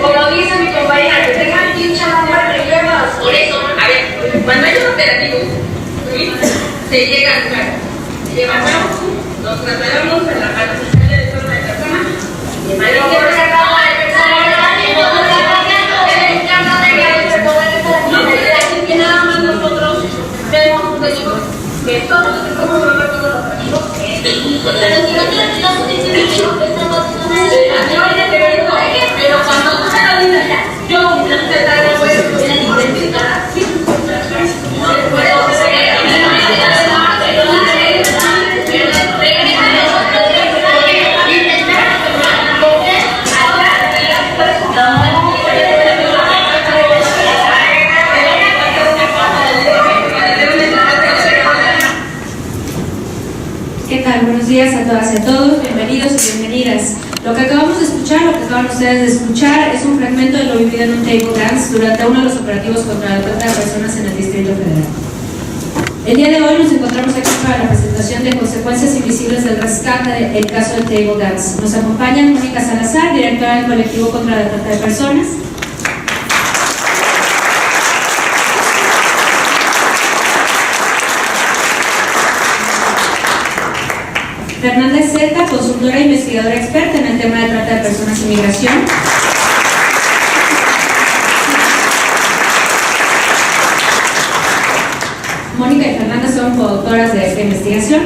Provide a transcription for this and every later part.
Como dice mi compañera, que tengan pinche nombre de llevas. Por eso, a ver, cuando hay un operativo, se llega al lugar, se lleva a cabo, nos trasladamos a la parte social de forma de persona, de manera que nada más nosotros vemos un delito, que todos los que somos los operativos, pero si no estamos diciendo que estamos pero cuando tú me lo dices, yo no te puedo identificar. ¿Qué tal? Buenos días a todas y a todos, bienvenidos y bienvenidas. Lo que acabamos de escuchar, lo que acaban ustedes de escuchar, es un fragmento de lo vivido en un table dance durante uno de los operativos contra la trata de personas en el Distrito Federal. El día de hoy nos encontramos aquí para la presentación de consecuencias invisibles del rescate del caso del table dance. Nos acompañan Mónica Salazar, directora del colectivo contra la trata de personas. Fernández Zeta, consultora e investigadora experta en el tema de trata de personas y migración. Mónica y Fernanda son coautoras de esta investigación,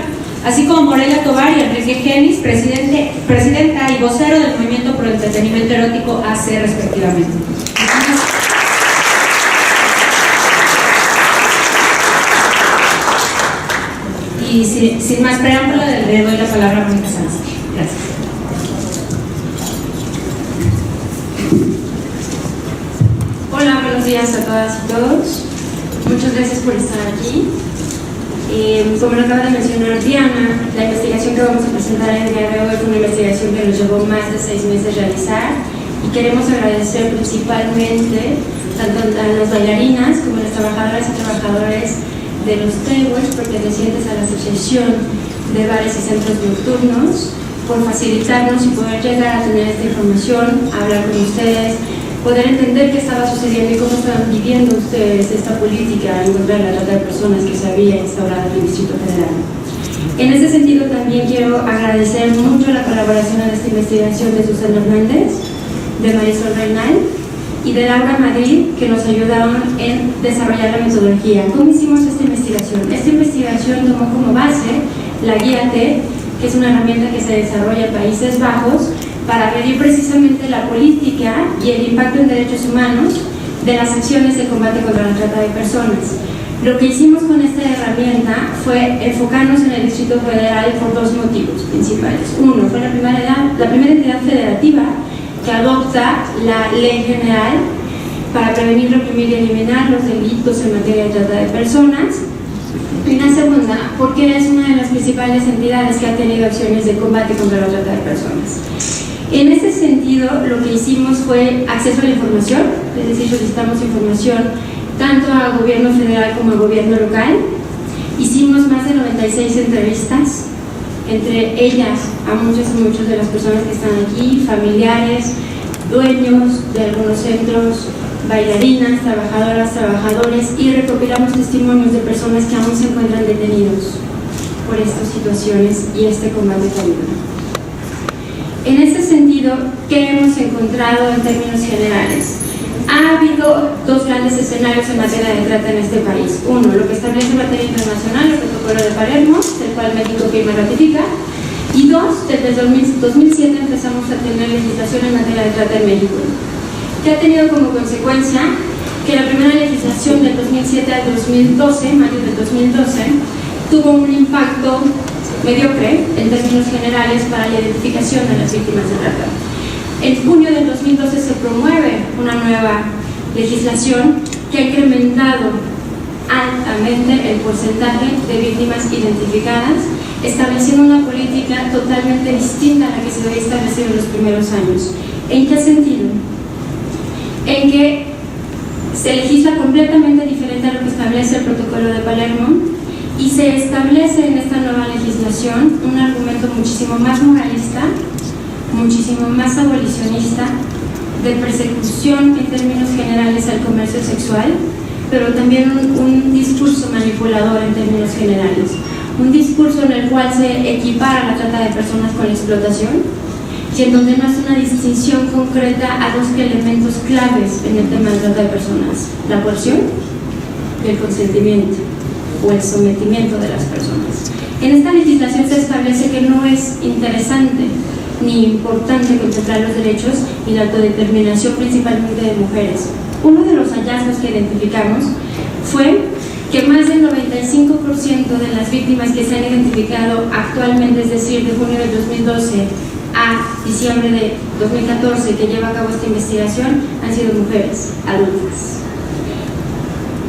así como Morelia Tovar y Enrique Genis, presidenta y vocero del Movimiento por el Entretenimiento Erótico AC, respectivamente. Y sin más preámbulo, le doy la palabra a Mónica Sanz. Gracias. Hola, buenos días a todas y todos. Muchas gracias por estar aquí. Como lo acaba de mencionar Diana, la investigación que vamos a presentar el día de hoy fue una investigación que nos llevó más de 6 meses realizar y queremos agradecer principalmente tanto a las bailarinas como a las trabajadoras y trabajadores de los tables pertenecientes a la Asociación de Bares y Centros Nocturnos por facilitarnos y poder llegar a tener esta información, hablar con ustedes, poder entender qué estaba sucediendo y cómo estaban viviendo ustedes esta política en contra de la trata de personas que se había instaurado en el Distrito Federal. En ese sentido también quiero agradecer mucho la colaboración en esta investigación de Susana Hernández, de Marisol Reynal y de Laura Madrid, que nos ayudaron en desarrollar la metodología. ¿Cómo hicimos esta investigación? Esta investigación tomó como base la guía TED, que es una herramienta que se desarrolla en Países Bajos para medir precisamente la política y el impacto en derechos humanos de las acciones de combate contra la trata de personas. Lo que hicimos con esta herramienta fue enfocarnos en el Distrito Federal por 2 motivos principales. Uno, fue la primera entidad federativa que adopta la Ley General para prevenir, reprimir y eliminar los delitos en materia de trata de personas. Y la segunda, porque es una de las principales entidades que ha tenido acciones de combate contra la trata de personas. En ese sentido, lo que hicimos fue acceso a la información, es decir, solicitamos información tanto al gobierno federal como al gobierno local. Hicimos más de 96 entrevistas, entre ellas a muchas y muchas de las personas que están aquí, familiares, dueños de algunos centros, bailarinas, trabajadoras, trabajadores, y recopilamos testimonios de personas que aún se encuentran detenidos por estas situaciones y este combate también. En este sentido, ¿qué hemos encontrado en términos generales? Ha habido 2 grandes escenarios en materia de trata en este país. Uno, lo que establece en materia internacional, el Protocolo de Palermo, del cual México firma y ratifica. Y 2, desde 2007 empezamos a tener legislación en materia de trata en México, que ha tenido como consecuencia que la primera legislación del 2007 al 2012, mayo del 2012, tuvo un impacto mediocre en términos generales para la identificación de las víctimas de trata. En junio del 2012 se promueve una nueva legislación que ha incrementado altamente el porcentaje de víctimas identificadas, estableciendo una política totalmente distinta a la que se había establecido en los primeros años. ¿En qué sentido? En que se legisla completamente diferente a lo que establece el Protocolo de Palermo Y se establece en esta nueva legislación un argumento muchísimo más moralista, muchísimo más abolicionista, de persecución en términos generales al comercio sexual, pero también un discurso manipulador en términos generales. Un discurso en el cual se equipara la trata de personas con la explotación y en donde no hace una distinción concreta a dos elementos claves en el tema de trata de personas: la coerción y el consentimiento o el sometimiento de las personas. En esta legislación se establece que no es interesante ni importante contemplar los derechos y la autodeterminación principalmente de mujeres. Uno de los hallazgos que identificamos fue que más del 95% de las víctimas que se han identificado actualmente, es decir, de junio del 2012 a diciembre de 2014, que lleva a cabo esta investigación, han sido mujeres adultas.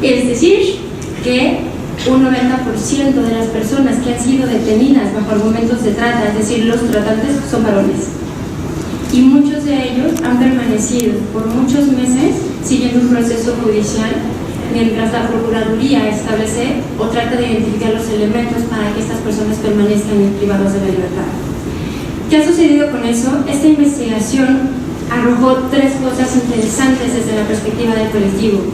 Es decir, que un 90% de las personas que han sido detenidas bajo argumentos de trata, es decir, los tratantes, son varones. Y muchos de ellos han permanecido por muchos meses siguiendo un proceso judicial, mientras la Procuraduría establece o trata de identificar los elementos para que estas personas permanezcan privadas de la libertad. ¿Qué ha sucedido con eso? Esta investigación arrojó tres cosas interesantes desde la perspectiva del colectivo.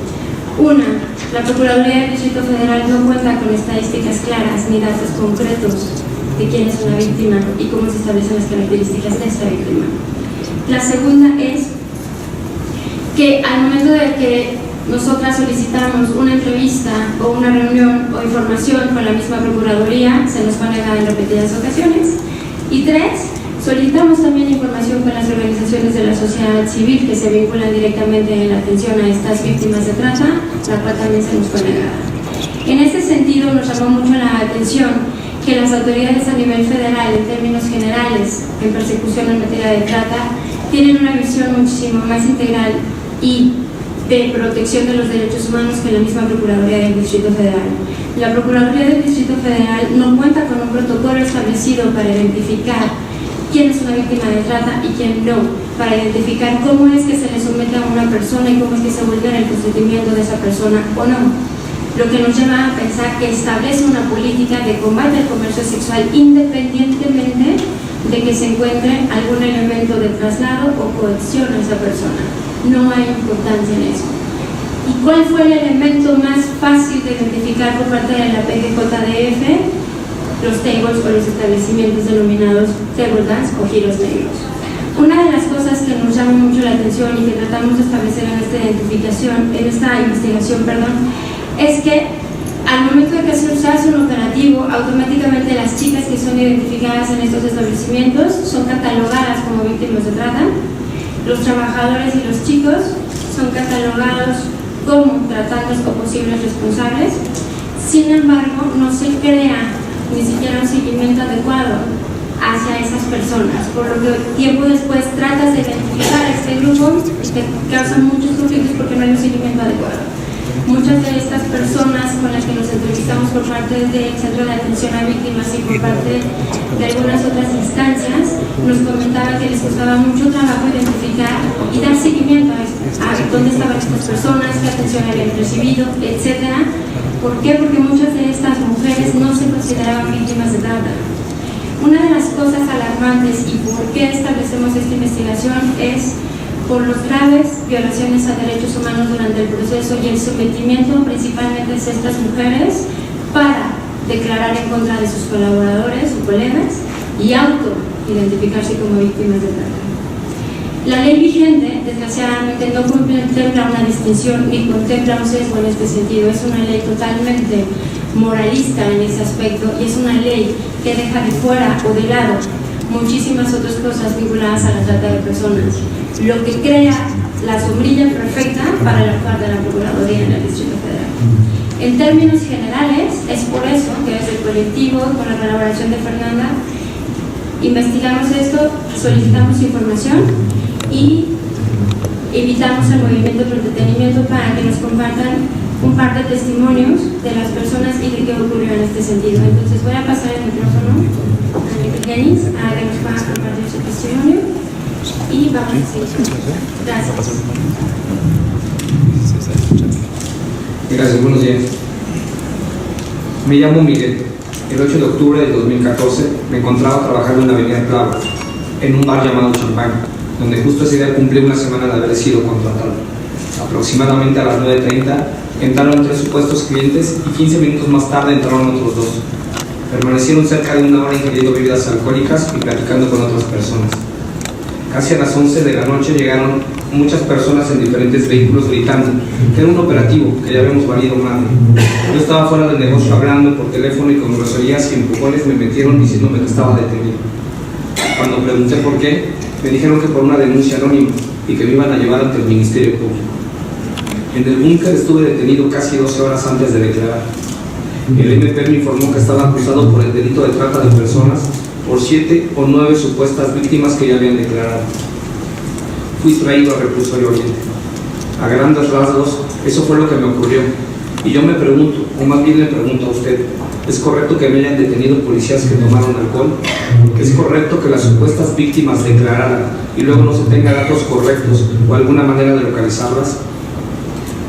Una, la Procuraduría del Distrito Federal no cuenta con estadísticas claras ni datos concretos de quién es una víctima y cómo se establecen las características de esta víctima. La segunda es que al momento de que nosotras solicitamos una entrevista o una reunión o información con la misma Procuraduría, se nos va negada en repetidas ocasiones. Y tres, solicitamos también información con las organizaciones de la sociedad civil que se vinculan directamente en la atención a estas víctimas de trata, la cual también se nos fue negada. En este sentido, nos llamó mucho la atención que las autoridades a nivel federal, en términos generales, en persecución en materia de trata, tienen una visión muchísimo más integral y de protección de los derechos humanos que la misma Procuraduría del Distrito Federal. La Procuraduría del Distrito Federal no cuenta con un protocolo establecido para identificar quién es una víctima de trata y quién no, para identificar cómo es que se le somete a una persona y cómo es que se vulnera el consentimiento de esa persona o no. Lo que nos lleva a pensar que establece una política de combate al comercio sexual independientemente de que se encuentre algún elemento de traslado o coerción a esa persona. No hay importancia en eso. ¿Y cuál fue el elemento más fácil de identificar por parte de la PGJDF? Los tables o los establecimientos denominados table dance o giros negros. Una de las cosas que nos llama mucho la atención y que tratamos de establecer en esta investigación, es que al momento de que se hace un operativo, automáticamente las chicas que son identificadas en estos establecimientos son catalogadas como víctimas de trata. Los trabajadores y los chicos son catalogados como tratantes o posibles responsables. Sin embargo, no se crea ni siquiera un seguimiento adecuado hacia esas personas, por lo que tiempo después tratas de identificar a este grupo y te causan muchos conflictos porque no hay un seguimiento adecuado. Muchas de estas personas con las que nos entrevistamos por parte del Centro de Atención a Víctimas y por parte de algunas otras instancias nos comentaban que les costaba mucho trabajo identificar y dar seguimiento a dónde estaban estas personas, qué atención habían recibido, etc. ¿Por qué? Porque muchas de estas mujeres no se consideraban víctimas de trata. Una de las cosas alarmantes y por qué establecemos esta investigación es por los graves violaciones a derechos humanos durante el proceso y el sometimiento principalmente de estas mujeres para declarar en contra de sus colaboradores o colegas y auto-identificarse como víctimas de trata. La ley vigente, desgraciadamente, no contempla una distinción ni contempla un sesgo en este sentido. Es una ley totalmente moralista en ese aspecto y es una ley que deja de fuera o de lado muchísimas otras cosas vinculadas a la trata de personas, lo que crea la sombrilla perfecta para el actuar de la Procuraduría en el Distrito Federal. En términos generales, es por eso que desde el colectivo, con la colaboración de Fernanda, investigamos esto, solicitamos información y invitamos al movimiento de entretenimiento para que nos compartan un par de testimonios de las personas y de qué ocurrió en este sentido. Entonces voy a pasar el micrófono a Denis a que nos pueda compartir su testimonio y vamos a seguir. Gracias. Gracias, buenos días. Me llamo Miguel. El 8 de octubre del 2014 me encontraba trabajando en la avenida Clavo, en un bar llamado Champagne, donde justo ese día cumplí una semana de haber sido contratado. Aproximadamente a las 9:30 entraron 3 supuestos clientes y 15 minutos más tarde entraron otros 2. Permanecieron cerca de una hora ingiriendo bebidas alcohólicas y platicando con otras personas. Casi a las 11 de la noche llegaron muchas personas en diferentes vehículos gritando que era un operativo, que ya habíamos valido madre. Yo estaba fuera del negocio hablando por teléfono y con groserías y empujones me metieron diciéndome que estaba detenido. Cuando pregunté por qué, me dijeron que por una denuncia anónima y que me iban a llevar ante el Ministerio Público. En el búnker estuve detenido casi 12 horas antes de declarar. El MP me informó que estaba acusado por el delito de trata de personas por 7 o 9 supuestas víctimas que ya habían declarado. Fui traído al reclusorio Oriente. A grandes rasgos, eso fue lo que me ocurrió. Y yo me pregunto, o más bien le pregunto a usted, ¿es correcto que me hayan detenido policías que tomaron alcohol? ¿Es correcto que las supuestas víctimas declararan y luego no se tenga datos correctos o alguna manera de localizarlas?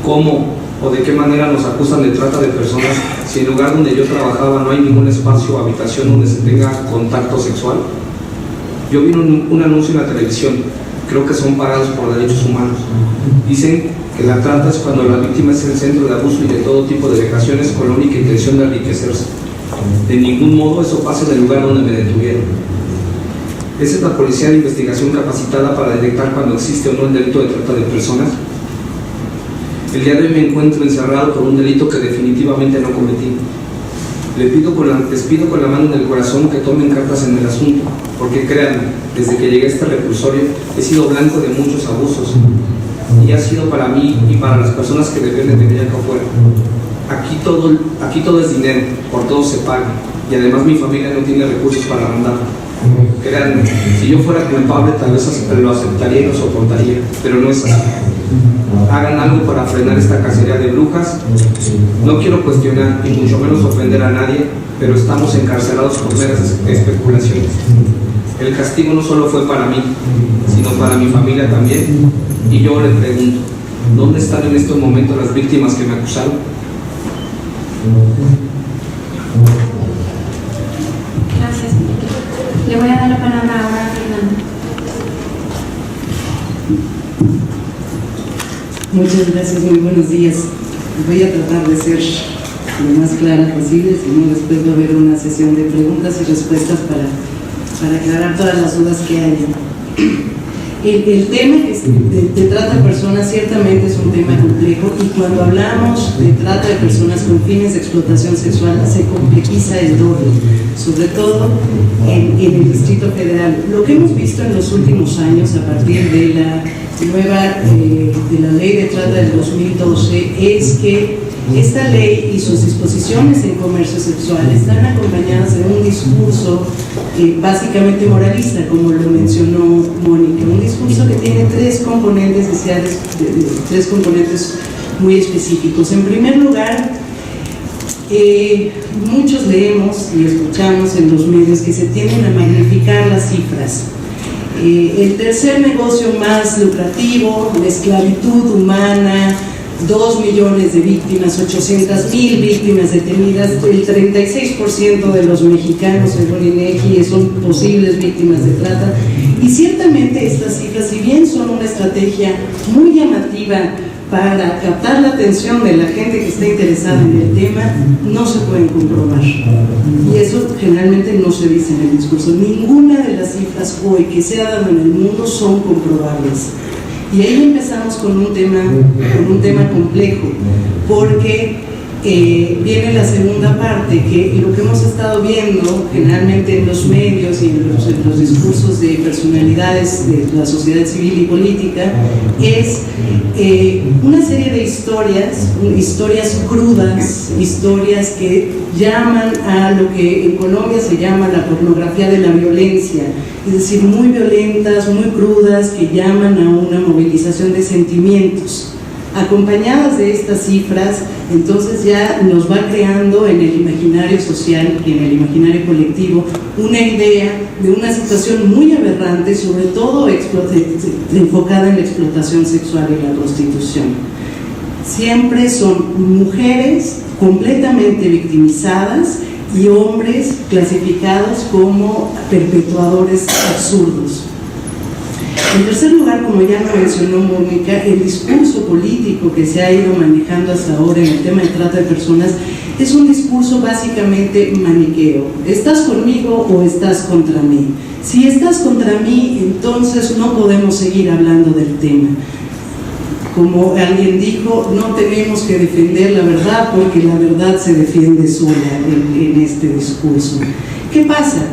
¿Cómo o de qué manera nos acusan de trata de personas si en el lugar donde yo trabajaba no hay ningún espacio o habitación donde se tenga contacto sexual? Yo vi un anuncio en la televisión, creo que son pagados por derechos humanos. Dicen que la trata es cuando la víctima es el centro de abuso y de todo tipo de vejaciones con la única intención de enriquecerse. De ningún modo eso pasa en el lugar donde me detuvieron. ¿Esa es la policía de investigación capacitada para detectar cuando existe o no el delito de trata de personas? El día de hoy me encuentro encerrado por un delito que definitivamente no cometí. Les pido con la mano en el corazón que tomen cartas en el asunto, porque créanme, desde que llegué a este reclusorio he sido blanco de muchos abusos y ha sido para mí y para las personas que dependen de mí acá afuera. Aquí todo es dinero, por todo se paga y además mi familia no tiene recursos para mandar. Créanme, si yo fuera culpable tal vez lo aceptaría y lo soportaría, pero no es así. Hagan algo para frenar esta cacería de brujas. No quiero cuestionar y mucho menos ofender a nadie, pero estamos encarcelados por meras especulaciones. El castigo no solo fue para mí, sino para mi familia también. Y yo le pregunto, ¿dónde están en estos momentos las víctimas que me acusaron? Gracias, Miguel. Le voy a dar la palabra ahora a Fernanda. Muchas gracias, muy buenos días. Voy a tratar de ser lo más clara posible, si no después va a haber una sesión de preguntas y respuestas para aclarar todas las dudas que haya. El tema de trata de personas ciertamente es un tema complejo y cuando hablamos de trata de personas con fines de explotación sexual se complejiza el doble, sobre todo en el Distrito Federal. Lo que hemos visto en los últimos años a partir de la de la ley de trata del 2012 es que esta ley y sus disposiciones en comercio sexual están acompañadas de un discurso básicamente moralista, como lo mencionó Mónica, un discurso que tiene 3 componentes esenciales, 3 componentes muy específicos. En primer lugar, muchos leemos y escuchamos en los medios que se tienden a magnificar las cifras. El tercer negocio más lucrativo, la esclavitud humana, 2 millones de víctimas, 800,000 víctimas detenidas, el 36% de los mexicanos, según INEGI, son posibles víctimas de trata. Y ciertamente estas cifras, si bien son una estrategia muy llamativa para captar la atención de la gente que está interesada en el tema, no se pueden comprobar. Y eso generalmente no se dice en el discurso. Ninguna de las cifras hoy que se ha dado en el mundo son comprobables. Y ahí empezamos con un tema complejo, porque viene la segunda parte, que lo que hemos estado viendo generalmente en los medios y en los discursos de personalidades de la sociedad civil y política, es una serie de historias crudas, historias que llaman a lo que en Colombia se llama la pornografía de la violencia, es decir, muy violentas, muy crudas, que llaman a una movilización de sentimientos. Acompañadas de estas cifras, entonces ya nos va creando en el imaginario social y en el imaginario colectivo una idea de una situación muy aberrante, sobre todo enfocada en la explotación sexual y la prostitución. Siempre son mujeres completamente victimizadas y hombres clasificados como perpetuadores absurdos. En tercer lugar, como ya lo mencionó Mónica, el discurso político que se ha ido manejando hasta ahora en el tema de trata de personas es un discurso básicamente maniqueo. ¿Estás conmigo o estás contra mí? Si estás contra mí, entonces no podemos seguir hablando del tema. Como alguien dijo, no tenemos que defender la verdad porque la verdad se defiende sola en este discurso. ¿Qué pasa?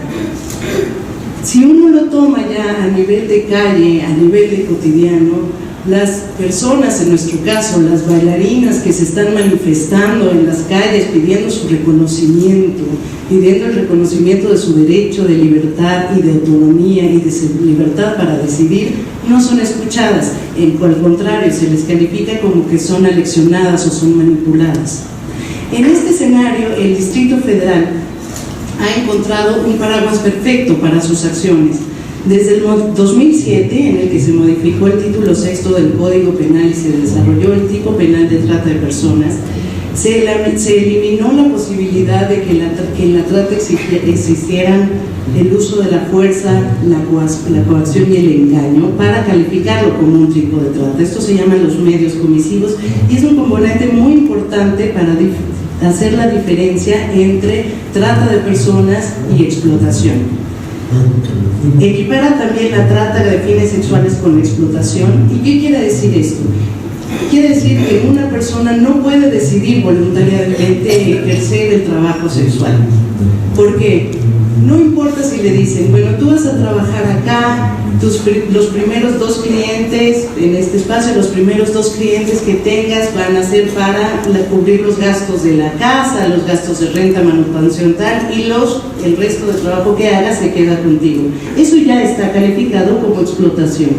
Si uno lo toma ya a nivel de calle, a nivel de cotidiano, las personas, en nuestro caso, las bailarinas que se están manifestando en las calles pidiendo su reconocimiento, pidiendo el reconocimiento de su derecho de libertad y de autonomía y de libertad para decidir, no son escuchadas. Al contrario, se les califica como que son aleccionadas o son manipuladas. En este escenario, el Distrito Federal ha encontrado un paraguas perfecto para sus acciones. Desde el 2007, en el que se modificó el título 6 del Código Penal y se desarrolló el tipo penal de trata de personas, se eliminó la posibilidad de que en la trata existieran el uso de la fuerza, la coacción y el engaño para calificarlo como un tipo de trata. Esto se llama los medios comisivos y es un componente muy importante para hacer la diferencia entre trata de personas y explotación. Equipara también la trata de fines sexuales con la explotación. ¿Y qué quiere decir esto? Quiere decir que una persona no puede decidir voluntariamente ejercer el trabajo sexual. ¿Por qué? No importa si le dicen, bueno, tú vas a trabajar acá, los primeros 2 clientes en este espacio, los primeros 2 clientes que tengas van a ser para cubrir los gastos de la casa, los gastos de renta, manutención tal, y el resto del trabajo que hagas se queda contigo. Eso ya está calificado como explotación.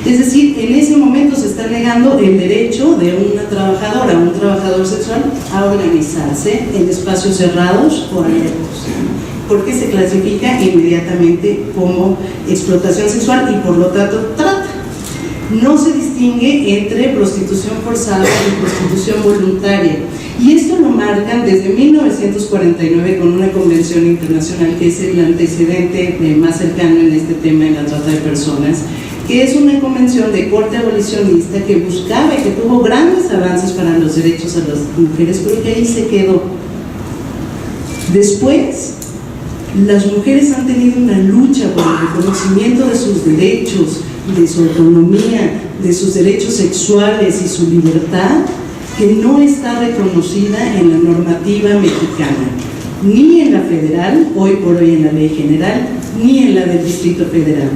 Es decir, en ese momento se está negando el derecho de una trabajadora, un trabajador sexual, a organizarse en espacios cerrados o abiertos, porque se clasifica inmediatamente como explotación sexual y por lo tanto trata. No se distingue entre prostitución forzada y prostitución voluntaria. Y esto lo marcan desde 1949 con una convención internacional que es el antecedente más cercano en este tema en la trata de personas, que es una convención de corte abolicionista que buscaba y que tuvo grandes avances para los derechos a las mujeres, pero que ahí se quedó. Después, las mujeres han tenido una lucha por el reconocimiento de sus derechos, de su autonomía, de sus derechos sexuales y su libertad, que no está reconocida en la normativa mexicana, ni en la federal, hoy por hoy en la ley general, ni en la del Distrito Federal.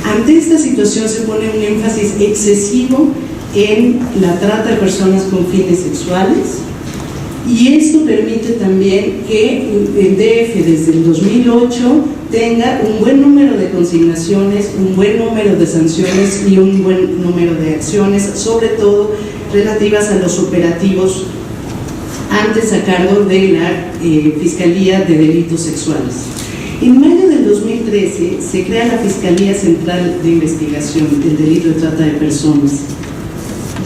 Ante esta situación se pone un énfasis excesivo en la trata de personas con fines sexuales, y esto permite también que el DF desde el 2008 tenga un buen número de consignaciones, un buen número de sanciones y un buen número de acciones, sobre todo relativas a los operativos antes a cargo de la Fiscalía de Delitos Sexuales. En mayo del 2013 se crea la Fiscalía Central de Investigación del Delito de Trata de Personas.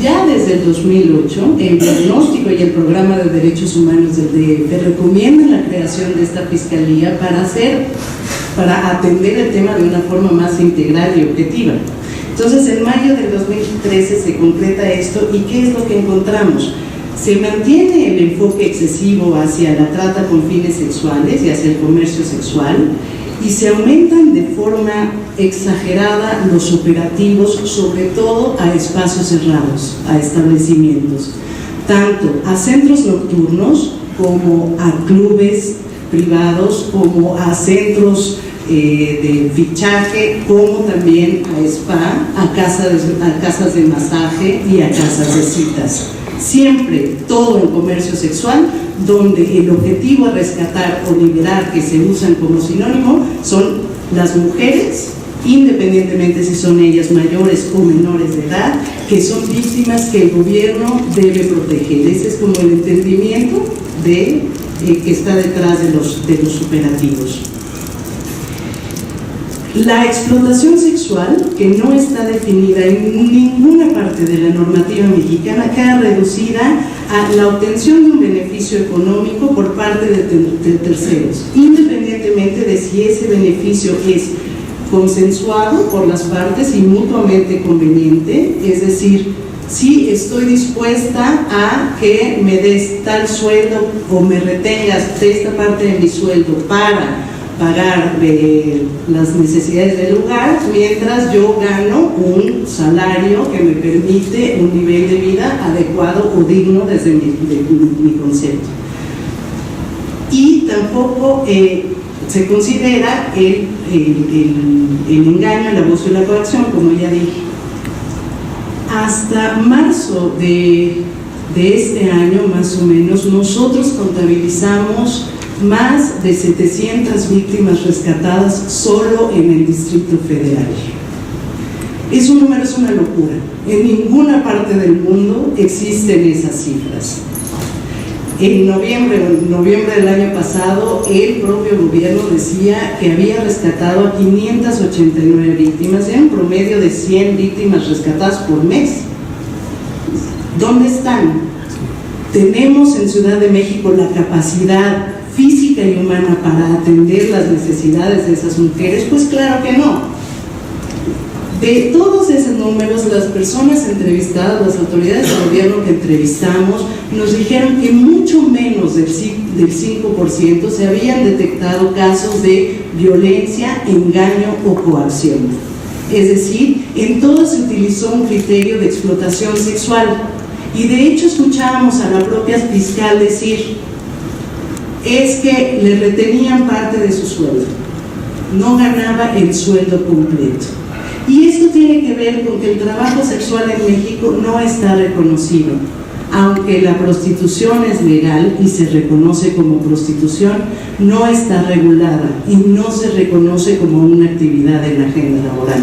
Ya desde el 2008, el diagnóstico y el programa de derechos humanos del DF recomiendan la creación de esta fiscalía para atender el tema de una forma más integral y objetiva. Entonces, en mayo del 2013 se concreta esto, y ¿qué es lo que encontramos? Se mantiene el enfoque excesivo hacia la trata con fines sexuales y hacia el comercio sexual, y se aumentan de forma exagerada los operativos, sobre todo a espacios cerrados, a establecimientos, tanto a centros nocturnos como a clubes privados, como a centros de fichaje, como también a spa, a casas de masaje y a casas de citas. Siempre todo en comercio sexual, donde el objetivo a rescatar o liberar, que se usan como sinónimo, son las mujeres, independientemente si son ellas mayores o menores de edad, que son víctimas que el gobierno debe proteger. Ese es como el entendimiento que está detrás de los operativos. La explotación sexual, que no está definida en ninguna parte de la normativa mexicana, queda reducida a la obtención de un beneficio económico por parte de terceros, independientemente de si ese beneficio es consensuado por las partes y mutuamente conveniente, es decir, si estoy dispuesta a que me des tal sueldo o me retengas de esta parte de mi sueldo para pagar las necesidades del lugar, mientras yo gano un salario que me permite un nivel de vida adecuado o digno desde mi concepto. Y tampoco se considera el engaño, el abuso y la coacción, como ya dije. Hasta marzo de este año, más o menos, nosotros contabilizamos más de 700 víctimas rescatadas solo en el Distrito Federal. Ese número es una locura. En ninguna parte del mundo existen esas cifras. En noviembre del año pasado, el propio gobierno decía que había rescatado a 589 víctimas, en promedio de 100 víctimas rescatadas por mes. ¿Dónde están? ¿Tenemos en Ciudad de México la capacidad física y humana para atender las necesidades de esas mujeres? Pues claro que no. De todos esos números, las personas entrevistadas, las autoridades del gobierno que entrevistamos, nos dijeron que mucho menos del 5% se habían detectado casos de violencia, engaño o coacción. Es decir, en todo se utilizó un criterio de explotación sexual. Y de hecho escuchábamos a la propia fiscal decir, es que le retenían parte de su sueldo, no ganaba el sueldo completo. Y esto tiene que ver con que el trabajo sexual en México no está reconocido. Aunque la prostitución es legal y se reconoce como prostitución, no está regulada y no se reconoce como una actividad en la agenda laboral.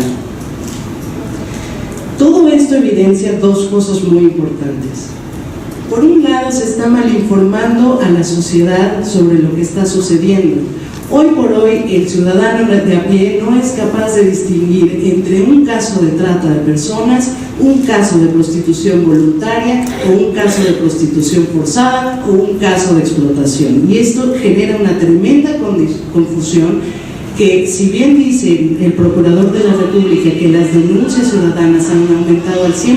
Todo esto evidencia dos cosas muy importantes. Por un lado, se está malinformando a la sociedad sobre lo que está sucediendo. Hoy por hoy, el ciudadano de a pie no es capaz de distinguir entre un caso de trata de personas, un caso de prostitución voluntaria o un caso de prostitución forzada o un caso de explotación. Y esto genera una tremenda confusión que, si bien dice el Procurador de la República que las denuncias ciudadanas han aumentado al 100%,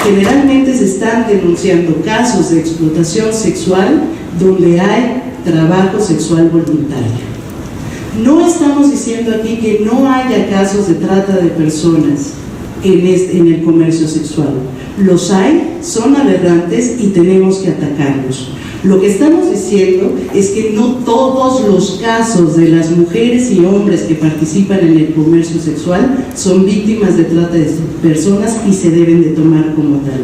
generalmente se están denunciando casos de explotación sexual donde hay trabajo sexual voluntario. No estamos diciendo aquí que no haya casos de trata de personas en el comercio sexual. Los hay, son aberrantes y tenemos que atacarlos. Lo que estamos diciendo es que no todos los casos de las mujeres y hombres que participan en el comercio sexual son víctimas de trata de personas y se deben de tomar como tal.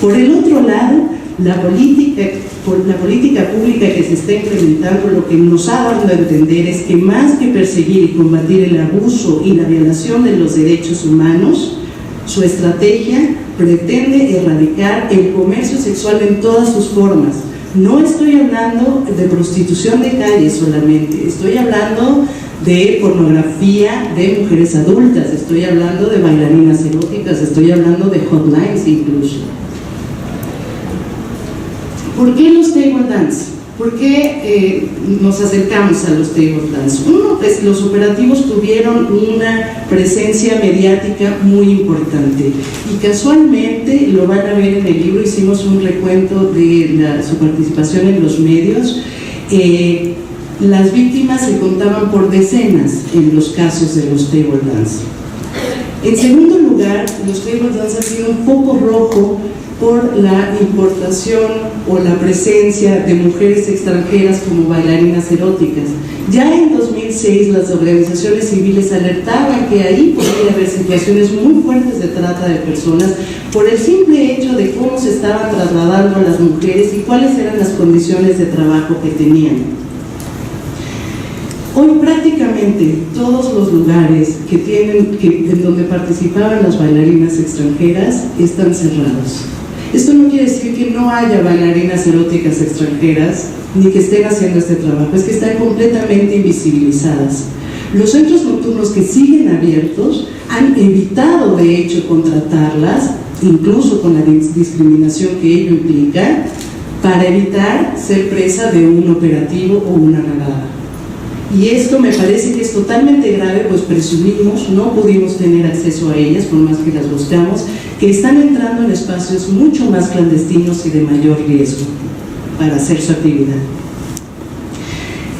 Por el otro lado, la política pública que se está implementando lo que nos ha dado a entender es que más que perseguir y combatir el abuso y la violación de los derechos humanos, su estrategia pretende erradicar el comercio sexual en todas sus formas. No estoy hablando de prostitución de calle solamente, estoy hablando de pornografía de mujeres adultas, estoy hablando de bailarinas eróticas, estoy hablando de hotlines incluso. ¿Por qué los table dance? ¿Por qué nos acercamos a los table dance? Uno, pues los operativos tuvieron una presencia mediática muy importante y casualmente, lo van a ver en el libro, hicimos un recuento de su participación en los medios. Las víctimas se contaban por decenas en los casos de los table dance. En segundo lugar, los table dance han sido un foco rojo por la importación o la presencia de mujeres extranjeras como bailarinas eróticas. Ya en 2006 las organizaciones civiles alertaban que ahí podría haber situaciones muy fuertes de trata de personas por el simple hecho de cómo se estaban trasladando a las mujeres y cuáles eran las condiciones de trabajo que tenían. Hoy prácticamente todos los lugares en donde participaban las bailarinas extranjeras están cerrados. Esto no quiere decir que no haya bailarinas eróticas extranjeras ni que estén haciendo este trabajo, es que están completamente invisibilizadas. Los centros nocturnos que siguen abiertos han evitado de hecho contratarlas, incluso con la discriminación que ello implica, para evitar ser presa de un operativo o una redada. Y esto me parece que es totalmente grave, pues presumimos, no pudimos tener acceso a ellas, por más que las buscamos, que están entrando en espacios mucho más clandestinos y de mayor riesgo para hacer su actividad.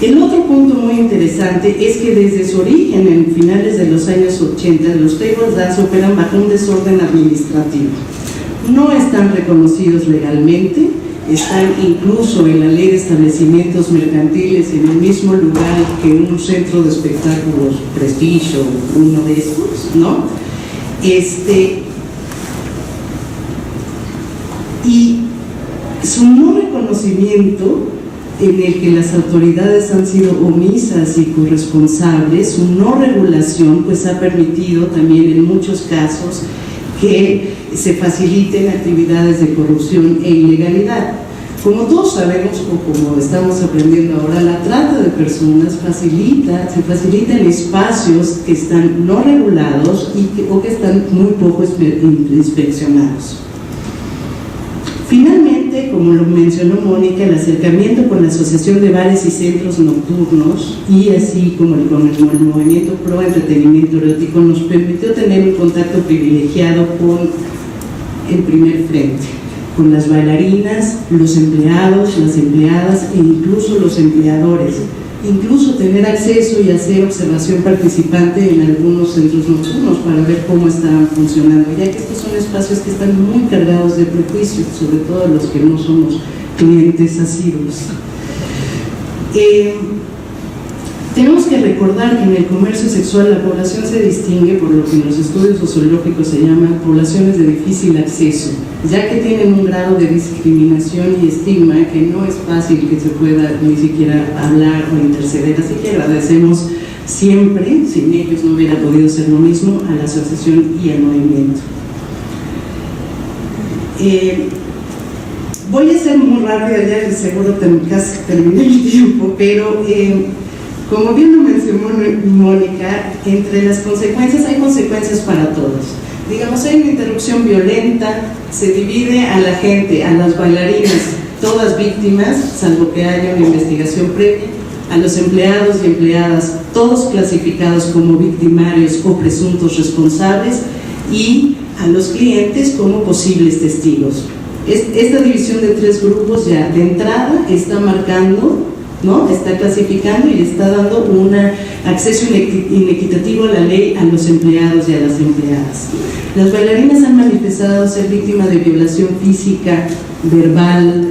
El otro punto muy interesante es que desde su origen, en finales de los años 80, los table dance operan bajo un desorden administrativo. No están reconocidos legalmente, están incluso en la ley de establecimientos mercantiles en el mismo lugar que un centro de espectáculos Prestigio, uno de estos, ¿no? Y su no reconocimiento, en el que las autoridades han sido omisas y corresponsables, su no regulación, pues ha permitido también en muchos casos que se faciliten actividades de corrupción e ilegalidad. Como todos sabemos, o como estamos aprendiendo ahora, la trata de personas se facilita en espacios que están no regulados o que están muy poco inspeccionados. Finalmente, como lo mencionó Mónica, el acercamiento con la Asociación de Bares y Centros Nocturnos y así como con el Movimiento Pro Entretenimiento Erótico nos permitió tener un contacto privilegiado con el primer frente, con las bailarinas, los empleados, las empleadas e incluso los empleadores. Incluso tener acceso y hacer observación participante en algunos centros nocturnos para ver cómo estaban funcionando, ya que estos son espacios que están muy cargados de prejuicios, sobre todo los que no somos clientes asiduos. Tenemos que recordar que en el comercio sexual la población se distingue por lo que en los estudios sociológicos se llaman poblaciones de difícil acceso, ya que tienen un grado de discriminación y estigma que no es fácil que se pueda ni siquiera hablar o interceder, así que agradecemos siempre, sin ellos no hubiera podido ser lo mismo, a la asociación y al movimiento. Voy a ser muy rápida, ya seguro casi terminé el tiempo, pero como bien lo mencionó Mónica, entre las consecuencias hay consecuencias para todos. Digamos, hay una interrupción violenta, se divide a la gente, a las bailarinas, todas víctimas, salvo que haya una investigación previa, a los empleados y empleadas, todos clasificados como victimarios o presuntos responsables, y a los clientes como posibles testigos. Esta división de tres grupos ya de entrada está marcando, ¿no? Está clasificando y está dando un acceso inequitativo a la ley a los empleados y a las empleadas. Las bailarinas han manifestado ser víctimas de violación física, verbal,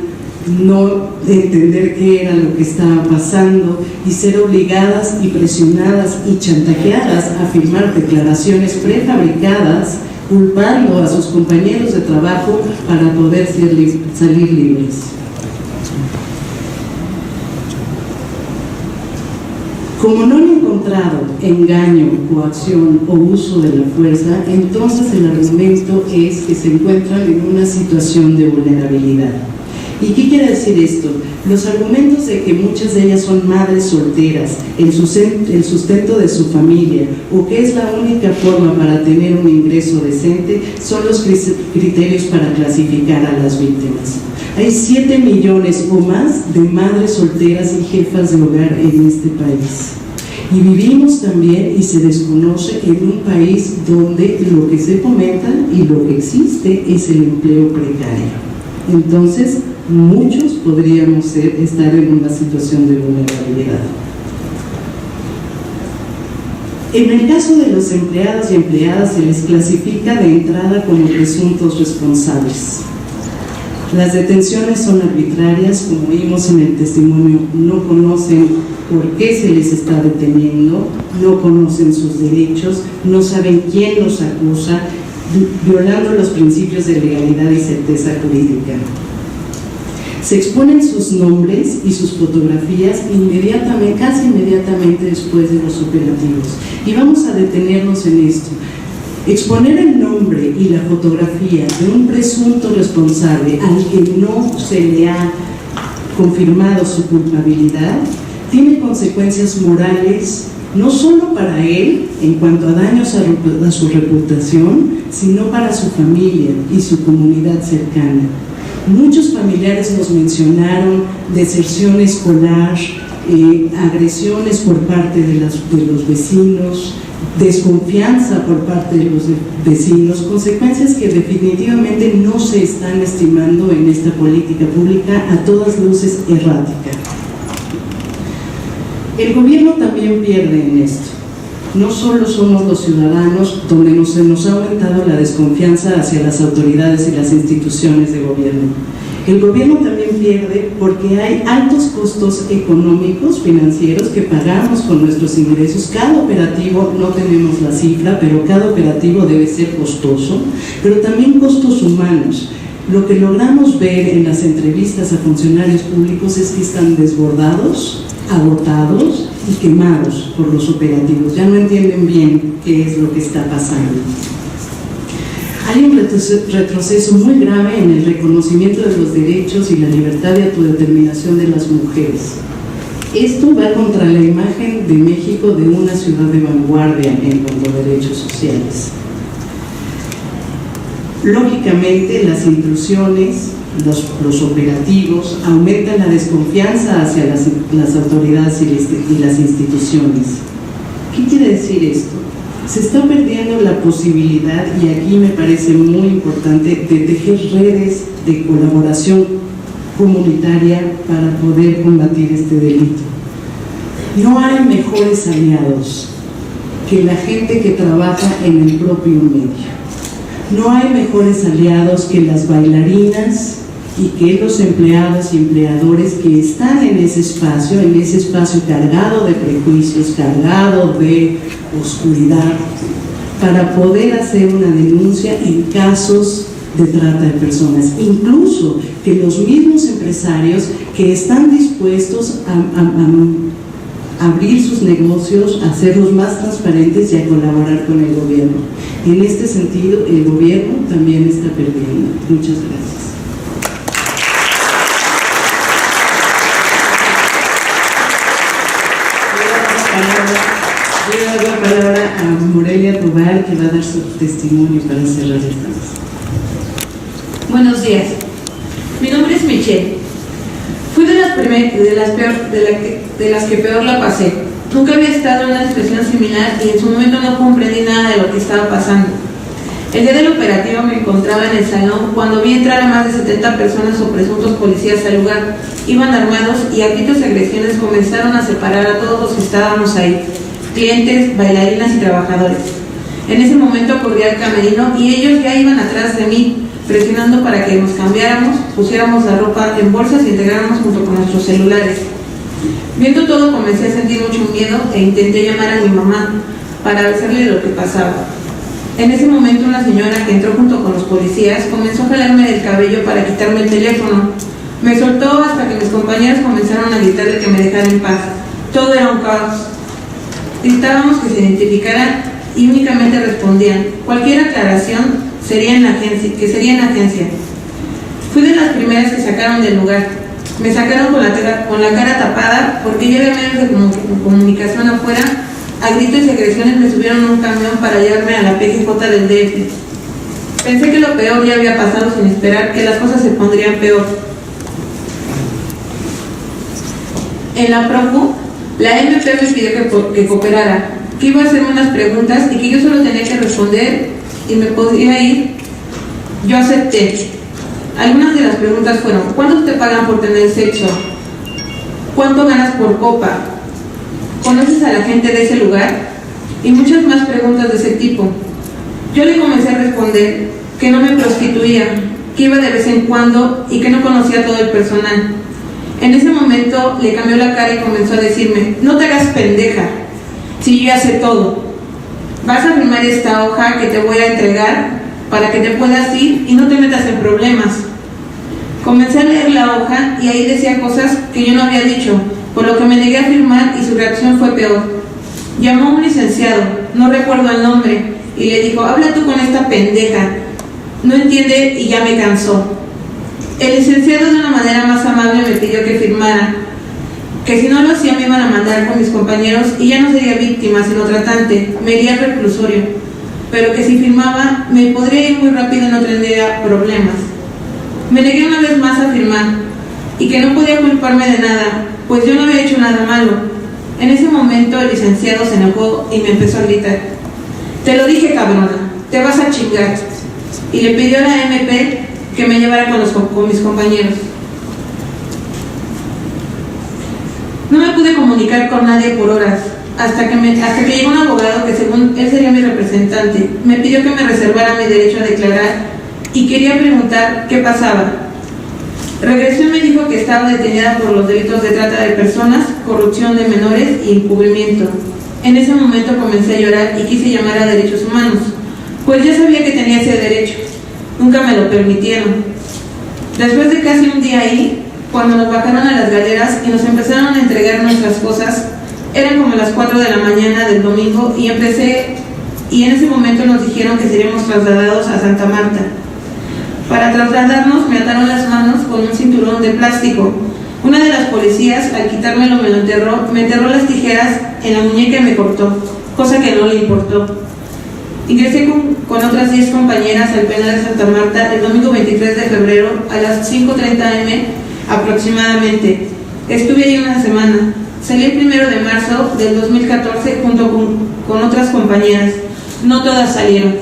no entender qué era lo que estaba pasando y ser obligadas y presionadas y chantajeadas a firmar declaraciones prefabricadas culpando a sus compañeros de trabajo para poder salir libres. Como no han encontrado engaño, coacción o uso de la fuerza, entonces el argumento es que se encuentran en una situación de vulnerabilidad. ¿Y qué quiere decir esto? Los argumentos de que muchas de ellas son madres solteras, el sustento de su familia, o que es la única forma para tener un ingreso decente, son los criterios para clasificar a las víctimas. Hay 7 millones o más de madres solteras y jefas de hogar en este país. Y vivimos también, y se desconoce, en un país donde lo que se fomenta y lo que existe es el empleo precario. Entonces, muchos podríamos estar en una situación de vulnerabilidad. En el caso de los empleados y empleadas, se les clasifica de entrada como presuntos responsables. Las detenciones son arbitrarias, como vimos en el testimonio, no conocen por qué se les está deteniendo, no conocen sus derechos, no saben quién los acusa, violando los principios de legalidad y certeza jurídica. Se exponen sus nombres y sus fotografías inmediatamente, casi inmediatamente después de los operativos. Y vamos a detenernos en esto. Exponer el nombre y la fotografía de un presunto responsable al que no se le ha confirmado su culpabilidad tiene consecuencias morales, no solo para él en cuanto a daños a su reputación, sino para su familia y su comunidad cercana. Muchos familiares nos mencionaron deserción escolar, agresiones por parte de los vecinos, desconfianza por parte de los vecinos, consecuencias que definitivamente no se están estimando en esta política pública, a todas luces errática. El gobierno también pierde en esto. No solo somos los ciudadanos donde se nos ha aumentado la desconfianza hacia las autoridades y las instituciones de gobierno. El gobierno también pierde porque hay altos costos económicos, financieros, que pagamos con nuestros ingresos. Cada operativo, no tenemos la cifra, pero cada operativo debe ser costoso, pero también costos humanos. Lo que logramos ver en las entrevistas a funcionarios públicos es que están desbordados, agotados y quemados por los operativos. Ya no entienden bien qué es lo que está pasando. Hay un retroceso muy grave en el reconocimiento de los derechos y la libertad de autodeterminación de las mujeres. Esto va contra la imagen de México de una ciudad de vanguardia en cuanto a derechos sociales. Lógicamente, las intrusiones, los operativos aumentan la desconfianza hacia las autoridades y las instituciones. ¿Qué quiere decir esto? Se está perdiendo la posibilidad, y aquí me parece muy importante, de tejer redes de colaboración comunitaria para poder combatir este delito. No hay mejores aliados que la gente que trabaja en el propio medio. No hay mejores aliados que las bailarinas y que los empleados y empleadores que están en ese espacio cargado de prejuicios, cargado de oscuridad, para poder hacer una denuncia en casos de trata de personas. Incluso que los mismos empresarios que están dispuestos a abrir sus negocios, a hacerlos más transparentes y a colaborar con el gobierno. En este sentido, el gobierno también está perdiendo. Muchas gracias. Voy a dar la palabra a Morelia Tobar, que va a dar su testimonio para cerrar esta mesa. Buenos días, mi nombre es Michelle. Fui de las que peor la pasé. Nunca había estado en una situación similar y en su momento no comprendí nada de lo que estaba pasando. El día del operativo me encontraba en el salón cuando vi entrar a más de 70 personas o presuntos policías al lugar. Iban armados y a gritos y agresiones comenzaron a separar a todos los que estábamos ahí, clientes, bailarinas y trabajadores. En ese momento acudí al camerino y ellos ya iban atrás de mí, presionando para que nos cambiáramos, pusiéramos la ropa en bolsas y entregáramos junto con nuestros celulares. Viendo todo, comencé a sentir mucho miedo e intenté llamar a mi mamá para avisarle de lo que pasaba. En ese momento, una señora que entró junto con los policías comenzó a jalarme del cabello para quitarme el teléfono. Me soltó hasta que mis compañeros comenzaron a gritar de que me dejara en paz. Todo era un caos. Gritábamos que se identificaran y únicamente respondían: cualquier aclaración sería en la agencia. Fui de las primeras que sacaron del lugar. Me sacaron con la cara tapada porque ya había medios de comunicación afuera. A gritos y agresiones me subieron a un camión para llevarme a la PGJ del DF. Pensé que lo peor ya había pasado sin esperar que las cosas se pondrían peor. En la Procu, la MP me pidió que cooperara, que iba a hacerme unas preguntas y que yo solo tenía que responder y me podía ir. Yo acepté. Algunas de las preguntas fueron: ¿cuánto te pagan por tener sexo? ¿Cuánto ganas por copa? ¿Conoces a la gente de ese lugar? Y muchas más preguntas de ese tipo. Yo le comencé a responder que no me prostituía, que iba de vez en cuando y que no conocía a todo el personal. En ese momento le cambió la cara y comenzó a decirme: no te hagas pendeja, si yo ya sé todo. Vas a firmar esta hoja que te voy a entregar para que te puedas ir y no te metas en problemas. Comencé a leer la hoja y ahí decía cosas que yo no había dicho, por lo que me negué a firmar y su reacción fue peor. Llamó a un licenciado, no recuerdo el nombre, y le dijo: habla tú con esta pendeja, no entiende y ya me cansó. El licenciado, de una manera más amable, me pidió que firmara. que si no lo hacía me iban a mandar con mis compañeros y ya no sería víctima sino tratante, me iría al reclusorio, pero que si firmaba me podría ir muy rápido y no tendría problemas. Me negué una vez más a firmar y que no podía culparme de nada, pues yo no había hecho nada malo. En ese momento el licenciado se enojó y me empezó a gritar: "Te lo dije, cabrona, te vas a chingar", y le pidió a la MP que me llevara con mis compañeros. No me pude comunicar con nadie por horas, hasta que llegó un abogado que según él sería mi representante. Me pidió que me reservara mi derecho a declarar y quería preguntar qué pasaba. Regresó y me dijo que estaba detenida por los delitos de trata de personas, corrupción de menores y encubrimiento. En ese momento comencé a llorar y quise llamar a Derechos Humanos, pues ya sabía que tenía ese derecho. Nunca me lo permitieron. Después de casi un día ahí, cuando nos bajaron a las galeras y nos empezaron a entregar nuestras cosas, eran como las 4 de la mañana del domingo y en ese momento nos dijeron que seríamos trasladados a Santa Marta. Para trasladarnos me ataron las manos con un cinturón de plástico. Una de las policías, al quitármelo, me enterró las tijeras en la muñeca y me cortó, cosa que no le importó. Ingresé con otras 10 compañeras al penal de Santa Marta el domingo 23 de febrero a las 5:30 am aproximadamente. Estuve ahí una semana. Salí el 1 de marzo del 2014 junto con otras compañeras. No todas salieron.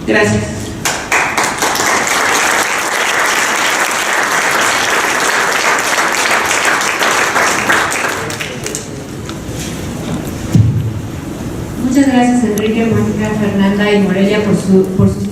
Gracias. Muchas gracias, Enrique, Mónica, Fernanda y Morelia por sus